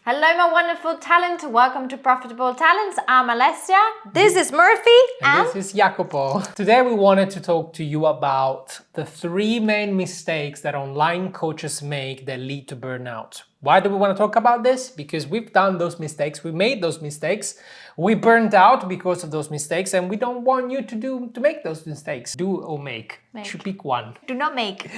Hello, my wonderful talent. Welcome to Profitable Talents. I'm Alessia. This is Murphy. And this is Iacopo. Today we wanted to talk to you about the 3 main mistakes that online coaches make that lead to burnout. Why do we want to talk about this? Because we've done those mistakes, we made those mistakes, we burned out because of those mistakes, and we don't want you to make those mistakes. Do or make. Should pick one. Do not make.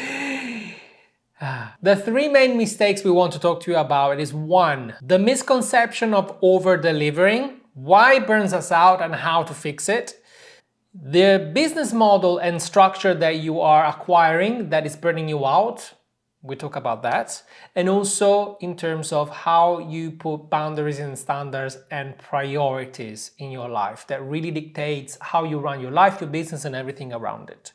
The 3 main mistakes we want to talk to you about is 1, the misconception of over-delivering, why it burns us out and how to fix it, the business model and structure that you are acquiring that is burning you out, we talk about that, and also in terms of how you put boundaries and standards and priorities in your life that really dictates how you run your life, your business, and everything around it.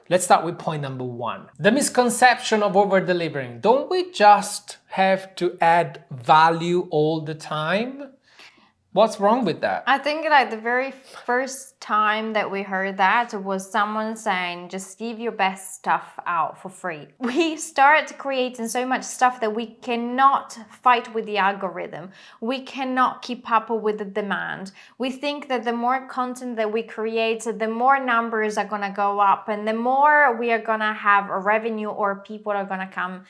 Let's start with point number 1. The misconception of over-delivering. Don't we just have to add value all the time? What's wrong with that? I think like the very first time that we heard that was someone saying, just give your best stuff out for free. We start creating so much stuff that we cannot fight with the algorithm. We cannot keep up with the demand. We think that the more content that we create, the more numbers are going to go up and the more we are going to have a revenue or people are going to come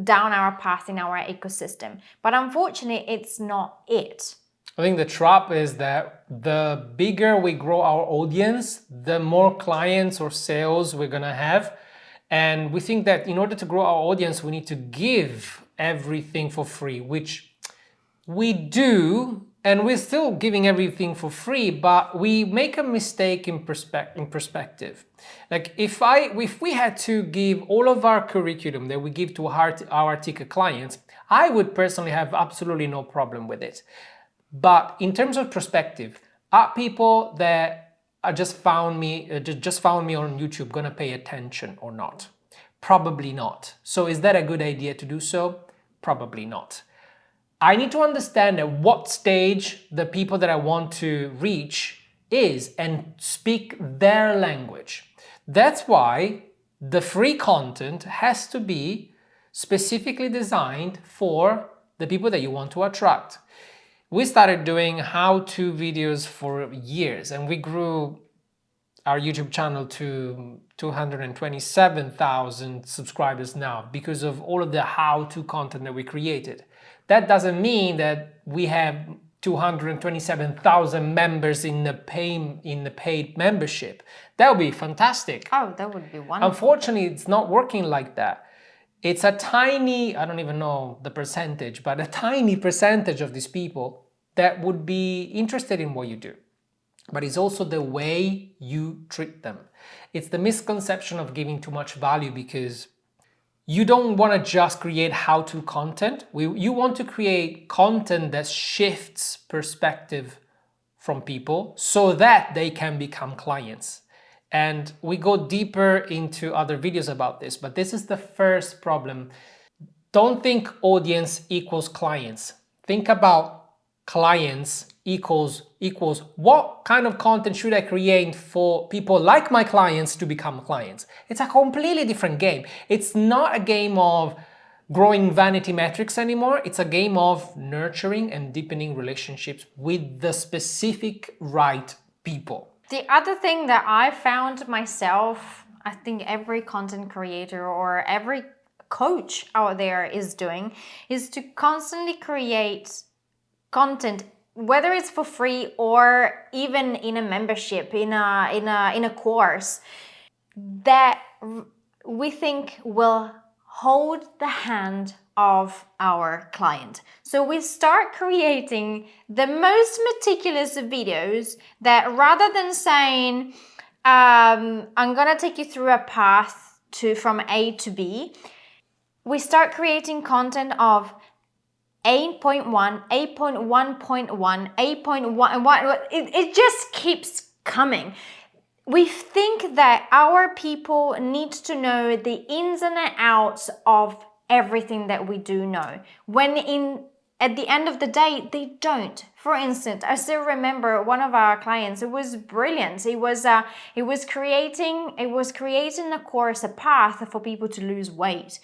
down our path in our ecosystem. But unfortunately, it's not it. I think the trap is that the bigger we grow our audience, the more clients or sales we're gonna have. And we think that in order to grow our audience, we need to give everything for free, which we do, and we're still giving everything for free, but we make a mistake in perspective. Like if we had to give all of our curriculum that we give to our ticket clients, I would personally have absolutely no problem with it. But in terms of perspective, are people that just found me on YouTube gonna pay attention or not? Probably not. So is that a good idea to do so? Probably not. I need to understand at what stage the people that I want to reach is and speak their language. That's why the free content has to be specifically designed for the people that you want to attract. We started doing how-to videos for years and we grew our YouTube channel to 227,000 subscribers now because of all of the how-to content that we created. That doesn't mean that we have 227,000 members in the paid membership. That would be fantastic. Oh, that would be wonderful. Unfortunately, it's not working like that. It's a tiny, I don't even know the percentage, but a tiny percentage of these people that would be interested in what you do. But it's also the way you treat them. It's the misconception of giving too much value because you don't want to just create how-to content. You want to create content that shifts perspective from people so that they can become clients. And we go deeper into other videos about this, but this is the first problem. Don't think audience equals clients. Think about clients equals what kind of content should I create for people like my clients to become clients? It's a completely different game. It's not a game of growing vanity metrics anymore. It's a game of nurturing and deepening relationships with the specific right people. The other thing that I found myself, I think every content creator or every coach out there is doing, is to constantly create content, whether it's for free or even in a membership, in a course, that we think will hold the hand of our client. So we start creating the most meticulous videos that rather than saying, I'm gonna take you through a path from A to B, we start creating content of 8.1, 8.1.1, 8.1, it just keeps coming. We think that our people need to know the ins and outs of everything that we do know, when at the end of the day, they don't. For instance, I still remember one of our clients, it was brilliant. It was creating a course, a path for people to lose weight.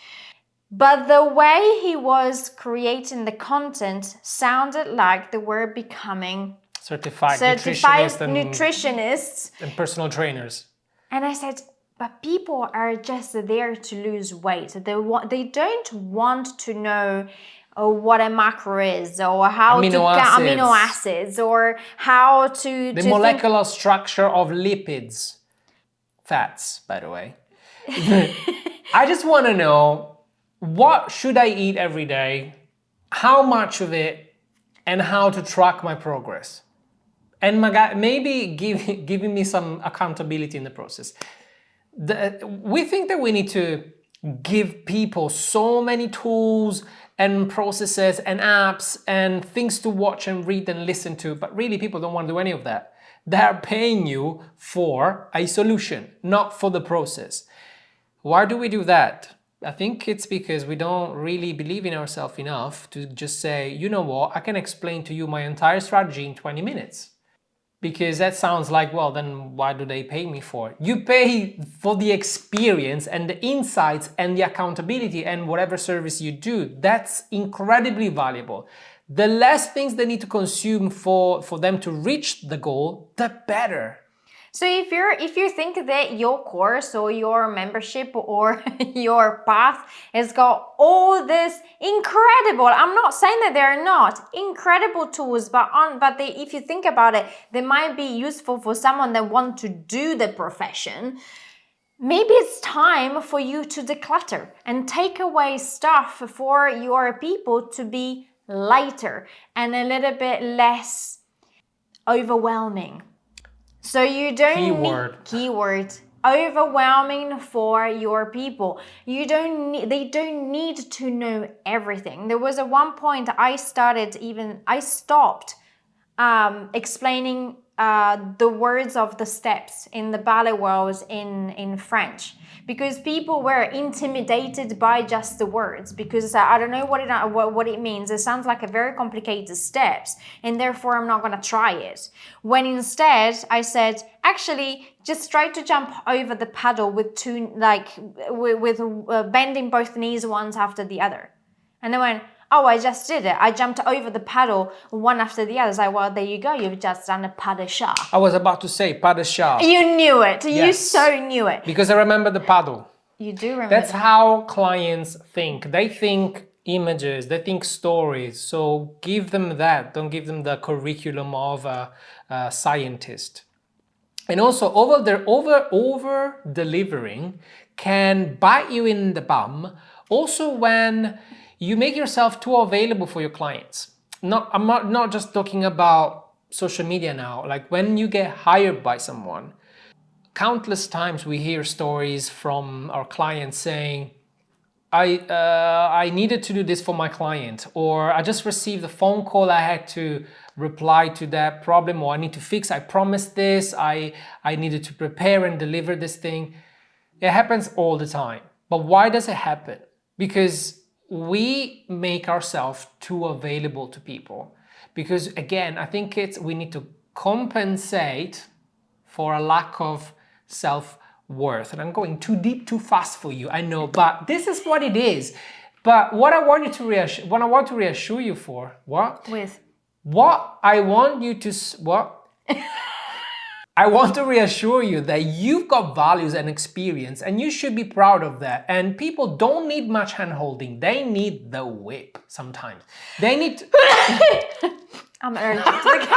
But the way he was creating the content sounded like they were becoming certified nutritionists and personal trainers. And I said, but people are just there to lose weight. They don't want to know what a macro is, or how amino acids, or how to the molecular structure of lipids, fats, by the way. I just want to know, what should I eat every day, how much of it, and how to track my progress. And maybe giving me some accountability in the process. We think that we need to give people so many tools and processes and apps and things to watch and read and listen to, but really people don't want to do any of that. They're paying you for a solution, not for the process. Why do we do that? I think it's because we don't really believe in ourselves enough to just say, you know what, I can explain to you my entire strategy in 20 minutes. Because that sounds like, well, then why do they pay me for it? You pay for the experience and the insights and the accountability and whatever service you do. That's incredibly valuable. The less things they need to consume for them to reach the goal, the better. So if you think that your course or your membership or your path has got all this incredible, I'm not saying that they're not incredible tools, but if you think about it, they might be useful for someone that wants to do the profession. Maybe it's time for you to declutter and take away stuff for your people to be lighter and a little bit less overwhelming. So you don't keyword overwhelming for your people. They don't need to know everything. There was one point I stopped explaining the words of the steps in the ballet world in French, because people were intimidated by just the words, because I don't know what it means. It sounds like a very complicated steps, and therefore I'm not going to try it. When instead I said, actually, just try to jump over the paddle with bending both knees once after the other. And they went, oh, I just did it. I jumped over the paddle one after the other. I was like, well, there you go. You've just done a pas de chat. I was about to say pas de chat. You knew it. Yes. You so knew it. Because I remember the paddle. You do remember. That's how clients think. They think images, they think stories. So give them that. Don't give them the curriculum of a scientist. And also over delivering can bite you in the bum. Also when you make yourself too available for your clients. I'm not just talking about social media now. Like when you get hired by someone, countless times we hear stories from our clients saying, I needed to do this for my client, or I just received a phone call, I had to reply to that problem, or I need to fix, I promised this, I needed to prepare and deliver this thing. It happens all the time. But why does it happen? Because we make ourselves too available to people. Because again, I think we need to compensate for a lack of self-worth. And I'm going too deep, too fast for you, I know, but this is what it is. But what I want to reassure you for, I want to reassure you that you've got values and experience, and you should be proud of that. And people don't need much hand-holding. They need the whip sometimes. They need to... I'm allergic.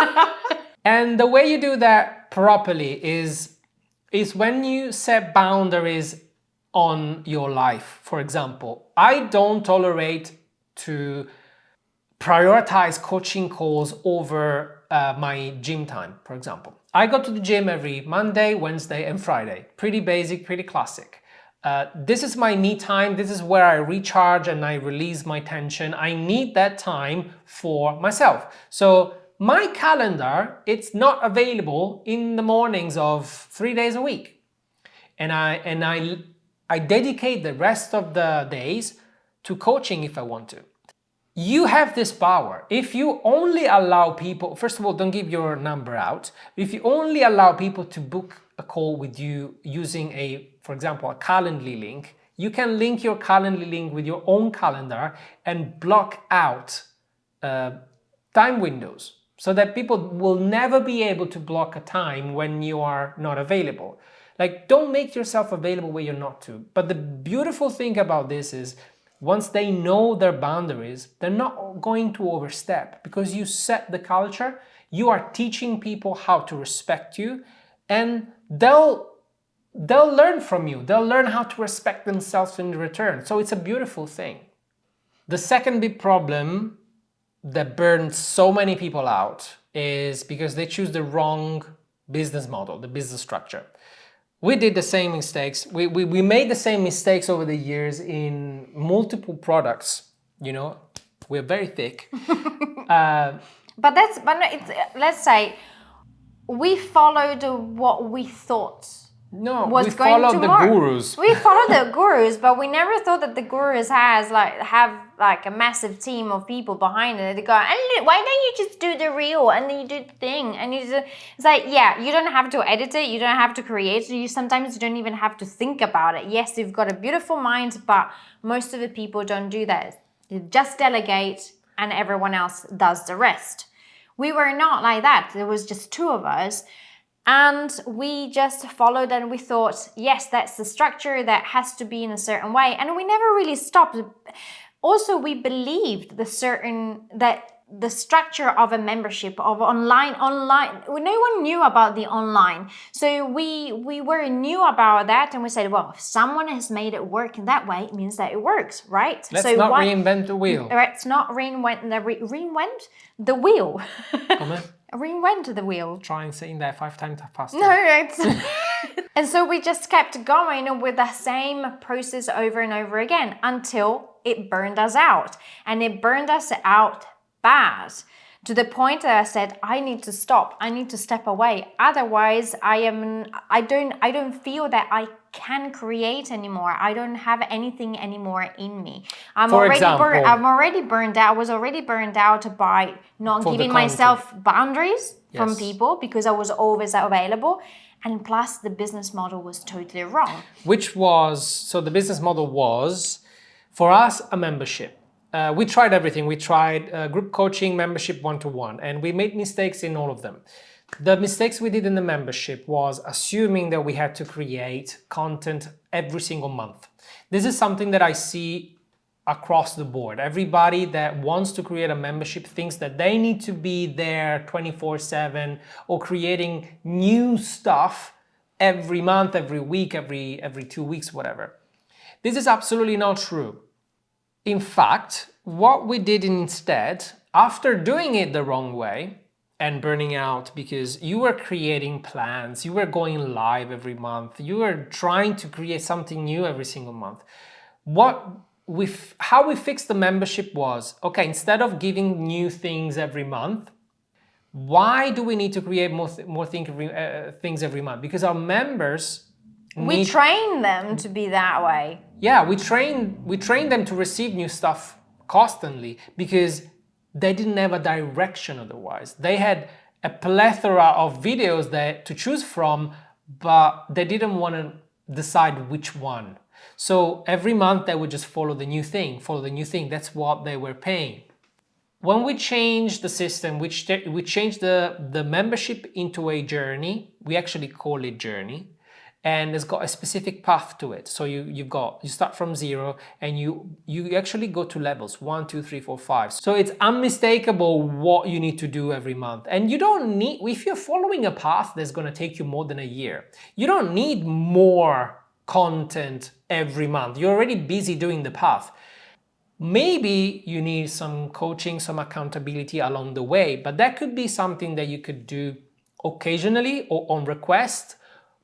And the way you do that properly is when you set boundaries on your life. For example, I don't tolerate to prioritize coaching calls over my gym time, for example. I go to the gym every Monday, Wednesday, and Friday. Pretty basic, pretty classic. This is my me time. This is where I recharge and I release my tension. I need that time for myself. So my calendar, it's not available in the mornings of 3 days a week. And I dedicate the rest of the days to coaching if I want to. You have this power. If you only allow people, first of all, don't give your number out. If you only allow people to book a call with you using for example, a Calendly link, You can link your Calendly link with your own calendar and block out time windows so that people will never be able to block a time when you are not available. Like, don't make yourself available where you're not to. But the beautiful thing about this is once they know their boundaries, they're not going to overstep because you set the culture, you are teaching people how to respect you, and they'll learn from you. They'll learn how to respect themselves in return. So it's a beautiful thing. The second big problem that burns so many people out is because they choose the wrong business model, the business structure. We did the same mistakes. We made the same mistakes over the years in multiple products. You know, we're very thick. Let's say we followed what we thought we followed the gurus. We followed the gurus, but we never thought that the gurus have a massive team of people behind it. They go, and why don't you just do the reel and then you do the thing? And it's like, yeah, you don't have to edit it, you don't have to create it. Sometimes you don't even have to think about it. Yes, you've got a beautiful mind, but most of the people don't do that. You just delegate and everyone else does the rest. We were not like that. There was just two of us. And we just followed and we thought, yes, that's the structure that has to be in a certain way. And we never really stopped. Also, we believed that the structure of a membership of online, no one knew about the online. So we were new about that and we said, well, if someone has made it work in that way, it means that it works, right? Let's not reinvent the wheel. Let's not reinvent the wheel. Come on. Reinvent the wheel. Try and saying that 5 times faster. No, it's... And so we just kept going with the same process over and over again until it burned us out. And it burned us out bad, to the point that I said, I need to stop. I need to step away. Otherwise, I don't feel that I can create anymore. I don't have anything anymore in me. I'm already burned out. I was already burned out by not giving myself boundaries from people because I was always available. And plus the business model was totally wrong. So the business model was, for us, a membership. We tried everything. We tried group coaching, membership, one-to-one, and we made mistakes in all of them. The mistakes we did in the membership was assuming that we had to create content every single month. This is something that I see across the board. Everybody that wants to create a membership thinks that they need to be there 24/7 or creating new stuff every month, every week, every 2 weeks, whatever. This is absolutely not true. In fact, what we did instead, after doing it the wrong way and burning out because you were creating plans, you were going live every month, you were trying to create something new every single month, how we fixed the membership was, okay, instead of giving new things every month, why do we need to create more things every month? Because our members we train them to be that way. Yeah, we train them to receive new stuff constantly because they didn't have a direction otherwise. They had a plethora of videos to choose from, but they didn't want to decide which one. So every month they would just follow the new thing. That's what they were paying. When we changed the system, we changed the membership into a journey. We actually call it journey. And it's got a specific path to it. So you start from 0 and you actually go to levels 1, 2, 3, 4, 5. So it's unmistakable what you need to do every month. And you don't need, if you're following a path that's gonna take you more than a year, you don't need more content every month. You're already busy doing the path. Maybe you need some coaching, some accountability along the way, but that could be something that you could do occasionally or on request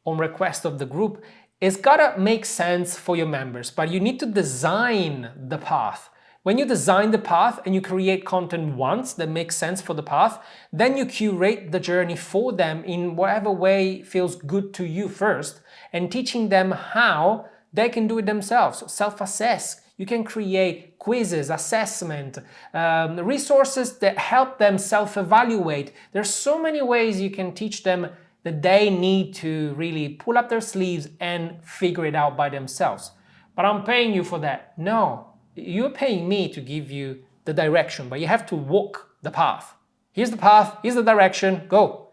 of the group. It's gotta make sense for your members, but you need to design the path. When you design the path and you create content once that makes sense for the path, then you curate the journey for them in whatever way feels good to you first, and teaching them how they can do it themselves. So self-assess. You can create quizzes, assessment, resources that help them self-evaluate. There's so many ways you can teach them that they need to really pull up their sleeves and figure it out by themselves. but I'm paying you for that. No, you're paying me to give you the direction, but you have to walk the path. Here's the path, here's the direction, go.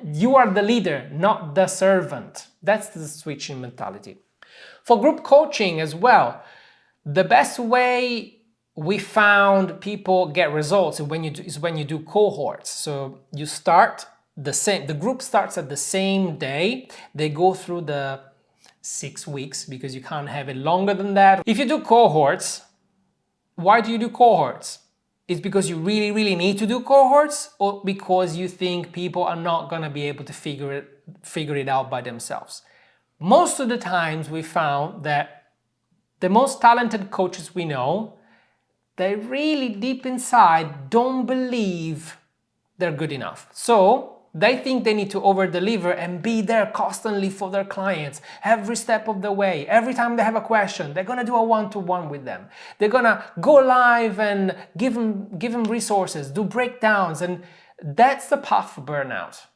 You are the leader, not the servant. That's the switching mentality. For group coaching as well, the best way we found people get results is when you do cohorts. So you start the group starts at the same day. They go through the 6 weeks because you can't have it longer than that. If you do cohorts, why do you do cohorts? It's because you really, really need to do cohorts, or because you think people are not gonna be able to figure it out by themselves. Most of the times we found that the most talented coaches we know, they really deep inside don't believe they're good enough. So they think they need to over-deliver and be there constantly for their clients every step of the way. Every time they have a question, they're gonna do a one-to-one with them. They're gonna go live and give them resources, do breakdowns, and that's the path for burnout.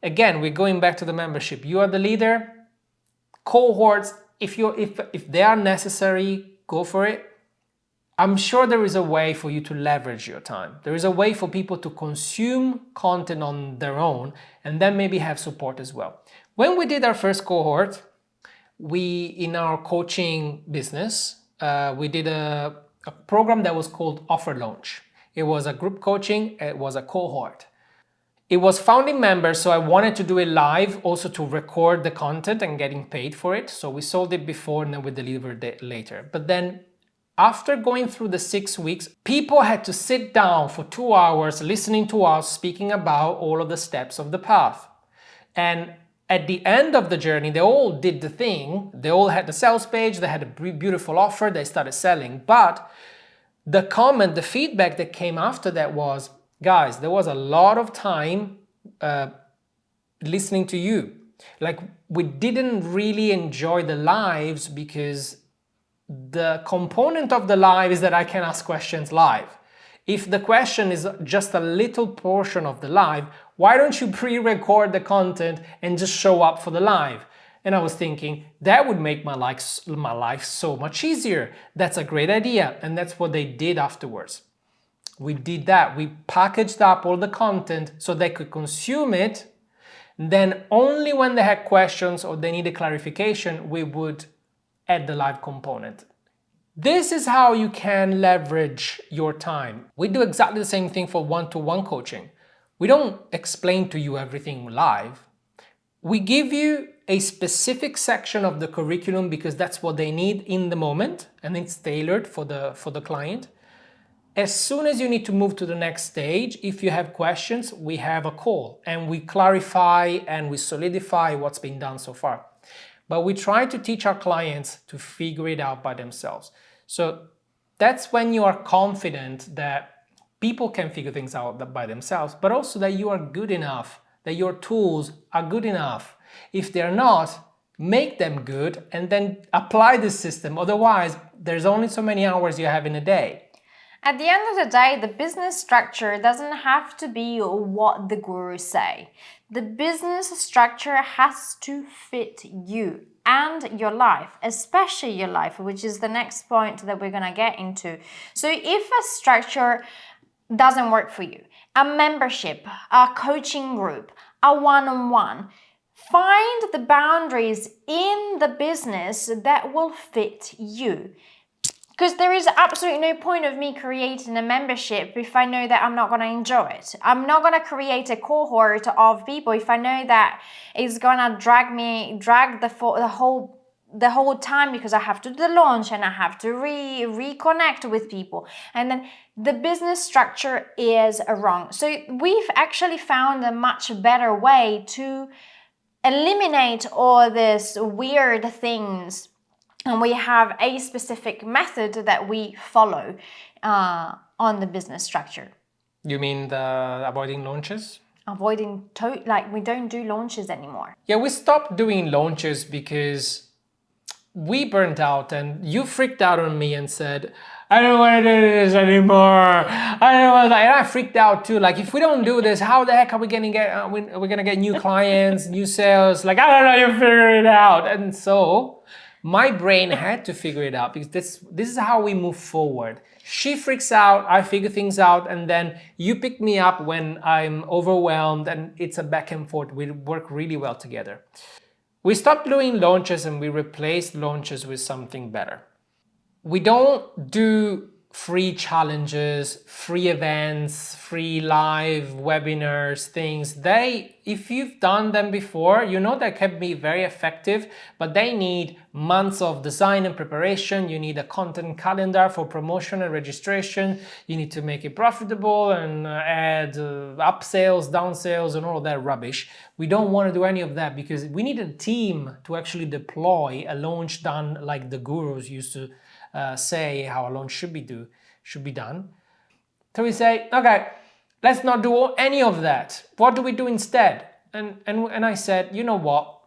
Again, we're going back to the membership. You are the leader. Cohorts, if they are necessary, go for it. I'm sure there is a way for you to leverage your time. There is a way for people to consume content on their own and then maybe have support as well. When we did our first cohort, in our coaching business, we did a program that was called Offer Launch. It was a group coaching, it was a cohort. It was founding members, so I wanted to do it live, also to record the content and getting paid for it. So we sold it before and then we delivered it later. But then after going through the 6 weeks, people had to sit down for 2 hours listening to us speaking about all of the steps of the path. And at the end of the journey, they all did the thing. They all had the sales page, they had a beautiful offer, they started selling. But the feedback that came after that was, guys, there was a lot of time listening to you. Like, we didn't really enjoy the lives because the component of the live is that I can ask questions live. If the question is just a little portion of the live, why don't you pre-record the content and just show up for the live? And I was thinking, that would make my life so much easier. That's a great idea. And that's what they did afterwards. We did that. We packaged up all the content so they could consume it. Then only when they had questions or they needed clarification, we would add the live component. This is how you can leverage your time. We do exactly the same thing for one-to-one coaching. We don't explain to you everything live. We give you a specific section of the curriculum because that's what they need in the moment, and it's tailored for the client. As soon as you need to move to the next stage, if you have questions, we have a call and we clarify and we solidify what's been done so far. But we try to teach our clients to figure it out by themselves. So that's when you are confident that people can figure things out by themselves, but also that you are good enough, that your tools are good enough. If they're not, make them good and then apply this system. Otherwise, there's only so many hours you have in a day. At the end of the day, the business structure doesn't have to be what the gurus say. The business structure has to fit you and your life, especially your life, which is the next point that we're going to get into. So if a structure doesn't work for you, a membership, a coaching group, a one-on-one, find the boundaries in the business that will fit you. Because there is absolutely no point of me creating a membership if I know that I'm not going to enjoy it. I'm not going to create a cohort of people if I know that it's going to drag the whole time, because I have to do the launch and I have to reconnect with people. And then the business structure is wrong. So we've actually found a much better way to eliminate all these weird things. And we have a specific method that we follow on the business structure. You mean the avoiding launches? We don't do launches anymore. Yeah, we stopped doing launches because we burned out and you freaked out on me and said, I don't want to do this anymore. And I freaked out too. Like, if we don't do this, how the heck are we going to get, we're going to get new clients, new sales? Like, I don't know, you figure it out. And so My brain had to figure it out because this is how we move forward. She freaks out, I figure things out, and then you pick me up when I'm overwhelmed, and it's a back and forth. We work really well together. We stopped doing launches and we replaced launches with something better. We don't do free challenges, free events, free live webinars, things. If you've done them before, you know they can be very effective, but they need months of design and preparation. You need a content calendar for promotion and registration. You need to make it profitable and add up sales, down sales, and all of that rubbish. We don't want to do any of that because we need a team to actually deploy a launch done like the gurus used to say how a launch should be done. So we say, okay, let's not do any of that. What do we do instead? And I said, you know what?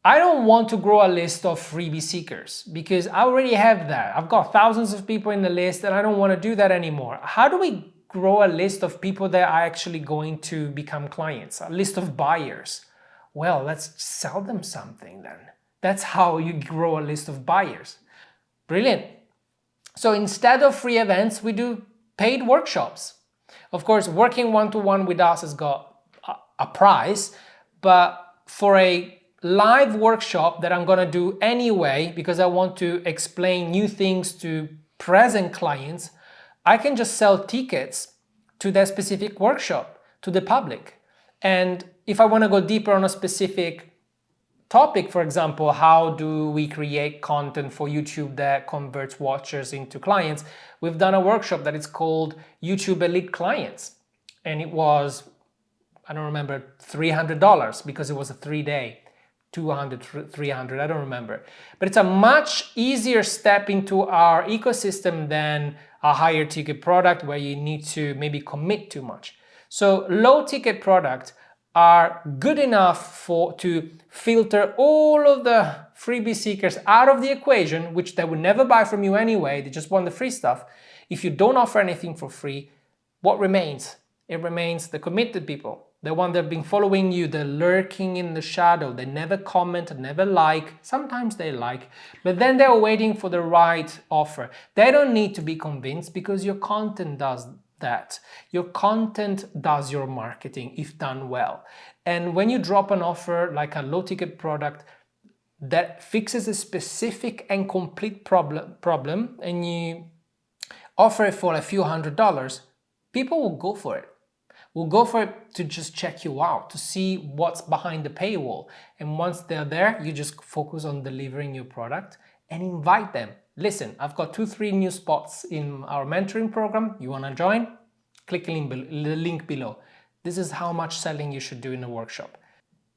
I don't want to grow a list of freebie seekers because I already have that. I've got thousands of people in the list and I don't want to do that anymore. How do we grow a list of people that are actually going to become clients, a list of buyers? Well, let's sell them something then. That's how you grow a list of buyers. Brilliant. So instead of free events, we do paid workshops. Of course, working one-to-one with us has got a price, but for a live workshop that I'm gonna do anyway, because I want to explain new things to present clients, I can just sell tickets to that specific workshop to the public. And if I wanna go deeper on a specific topic, for example, how do we create content for YouTube that converts watchers into clients? We've done a workshop that is called YouTube Elite Clients. And it was, I don't remember, $300 because it was a 3-day, 200, 300, I don't remember. But it's a much easier step into our ecosystem than a higher ticket product where you need to maybe commit too much. So low ticket products are good enough to filter all of the freebie seekers out of the equation, which they would never buy from you anyway, they just want the free stuff. If you don't offer anything for free, what remains? It remains the committed people, the one that have been following you, they're lurking in the shadow, they never comment, never like, sometimes they like, but then they're waiting for the right offer. They don't need to be convinced because your content does that. Your content does your marketing if done well. And when you drop an offer like a low ticket product that fixes a specific and complete problem and you offer it for a few $100s, people will go for it. Will go for it to just check you out, to see what's behind the paywall. And once they're there, you just focus on delivering your product and invite them. Listen, I've got 2-3 new spots in our mentoring program. You want to join? Click the link below. This is how much selling you should do in a workshop.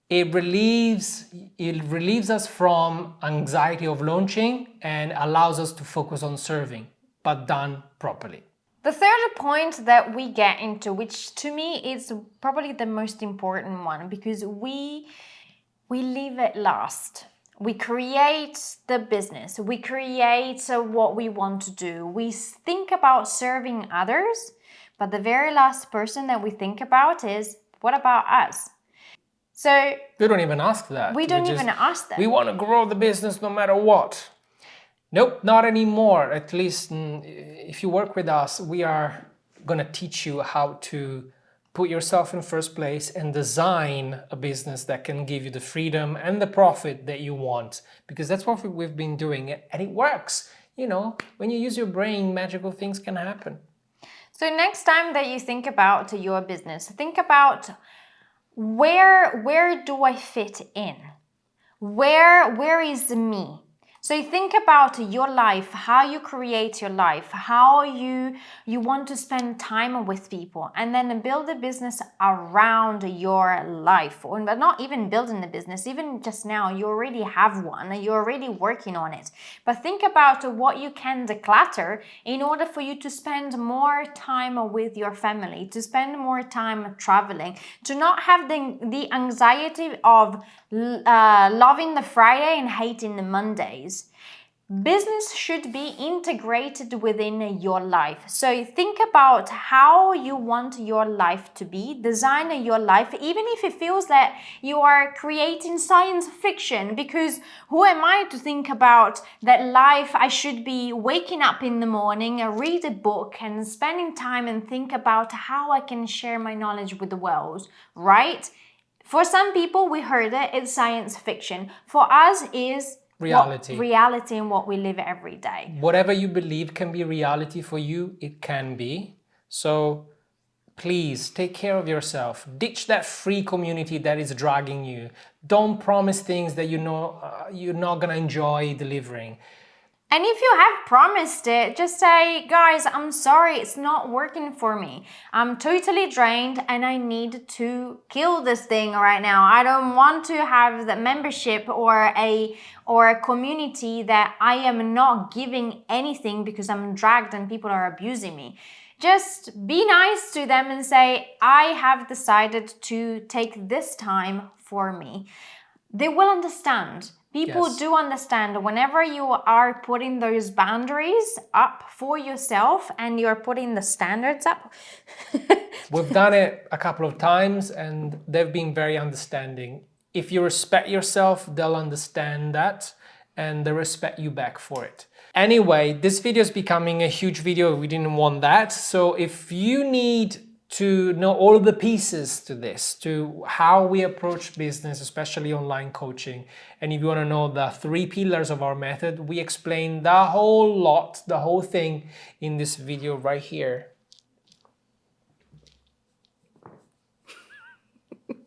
It relieves us from anxiety of launching and allows us to focus on serving, but done properly. The third point that we get into, which to me is probably the most important one, because we leave it last. We create the business, we create what we want to do. We think about serving others, but the very last person that we think about is, what about us? So we don't even ask that. We don't even ask that. We want to grow the business no matter what. Nope, not anymore. At least if you work with us, we are going to teach you how to put yourself in first place and design a business that can give you the freedom and the profit that you want. Because that's what we've been doing and it works. You know, when you use your brain, magical things can happen. So next time that you think about your business, think about where do I fit in? Where is me? So think about your life, how you create your life, how you want to spend time with people, and then build a business around your life. Or not even building the business, even just now, you already have one, you're already working on it. But think about what you can declutter in order for you to spend more time with your family, to spend more time traveling, to not have the anxiety of loving the Friday and hating the Mondays. business should be integrated within your life. So think about how you want your life to be, design your life, even if it feels that you are creating science fiction, because who am I to think about that life I should be waking up in the morning, read a book and spending time and think about how I can share my knowledge with the world, right? For some people, we heard it, it's science fiction. For us, is reality. Reality in what we live every day. Whatever you believe can be reality for you, it can be. So please take care of yourself. Ditch that free community that is dragging you. Don't promise things that you know you're not gonna enjoy delivering. And if you have promised it, just say, guys, I'm sorry, it's not working for me. I'm totally drained and I need to kill this thing right now. I don't want to have the membership or a community that I am not giving anything because I'm dragged and people are abusing me. Just be nice to them and say, I have decided to take this time for me. They will understand. People do understand whenever you are putting those boundaries up for yourself and you're putting the standards up. We've done it a couple of times and they've been very understanding. If you respect yourself, they'll understand that and they respect you back for it. Anyway, this video is becoming a huge video. We didn't want that. So if you need to know all of the pieces to this, to how we approach business, especially online coaching, and if you want to know the 3 pillars of our method, we explain the whole lot, the whole thing in this video right here.